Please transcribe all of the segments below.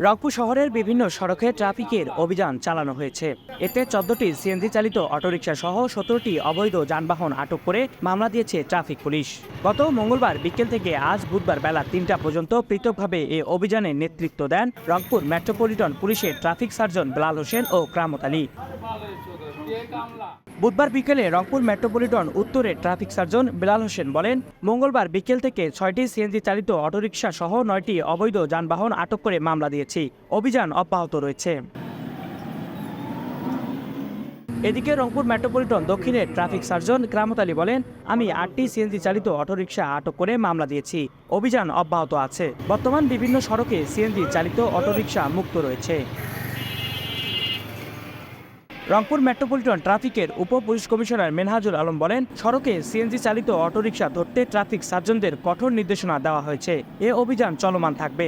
রংপুর শহরের বিভিন্ন সড়কে ট্রাফিকের অভিযান চালানো হয়েছে। এতে 14টি সিএনজি চালিত অটোরিকশা সহ 17টি অবৈধ যানবাহন আটক করে মামলা দিয়েছে ট্রাফিক পুলিশ। গত মঙ্গলবার বিকেল থেকে আজ বুধবার বেলা 3টা পর্যন্ত পৃথকভাবে এ অভিযানে নেতৃত্ব দেন রংপুর মেট্রোপলিটন পুলিশের ট্রাফিক সার্জন বেলাল হোসেন ও কারামত আলী। বুধবার বিকেলে রংপুর মেট্রোপলিটন উত্তরের ট্রাফিক সার্জন বেলাল হোসেন বলেন, মঙ্গলবার বিকেল থেকে 6টি সিএনজি চালিত অটোরিকশা সহ 9টি অবৈধ যানবাহন আটক করে মামলা দিয়েছি। অভিযান অব্যাহত রয়েছে। এদিকে রংপুর মেট্রোপলিটন দক্ষিণের ট্রাফিক সার্জন কারামত আলী বলেন, আমি 8টি সিএনজি চালিত অটোরিকশা আটক করে মামলা দিয়েছি। অভিযান অব্যাহত আছে। বর্তমান বিভিন্ন সড়কে সিএনজি চালিত অটোরিকশা মুক্ত রয়েছে। রংপুর মেট্রোপলিটন ট্রাফিকের উপ পুলিশ কমিশনার মেনহাজুল আলম বলেন, সড়কে সিএনজি চালিত অটোরিকশা ধরতে ট্রাফিক সার্জনদের কঠোর নির্দেশনা দেওয়া হয়েছে। এ অভিযান চলমান থাকবে।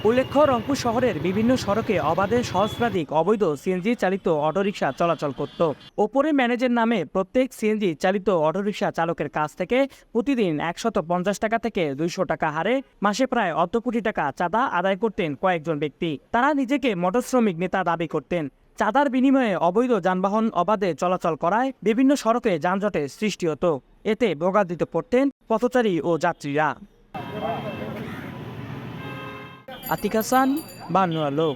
উল্লেখ্য, রংপুর শহরের বিভিন্ন সড়কে অবাধে সহস্রাধিক অবৈধ সিএনজি চালিত অটোরিকশা চলাচল করত। ওপরে ম্যানেজের নামে প্রত্যেক সিএনজি চালিত অটোরিকশা চালকের কাছ থেকে প্রতিদিন 150 টাকা থেকে 200 টাকা হারে মাসে প্রায় অর্ধ কোটি টাকা চাঁদা আদায় করতেন কয়েকজন ব্যক্তি। তারা নিজেকে মোটর শ্রমিক নেতা দাবি করতেন। চাঁদার বিনিময়ে অবৈধ যানবাহন অবাধে চলাচল করায় বিভিন্ন সড়কে যানজটের সৃষ্টি হতো। এতে ভোগান্তিতে পড়তেন পথচারী ও যাত্রীরা। আতিক হাসান, বাংলা আলো।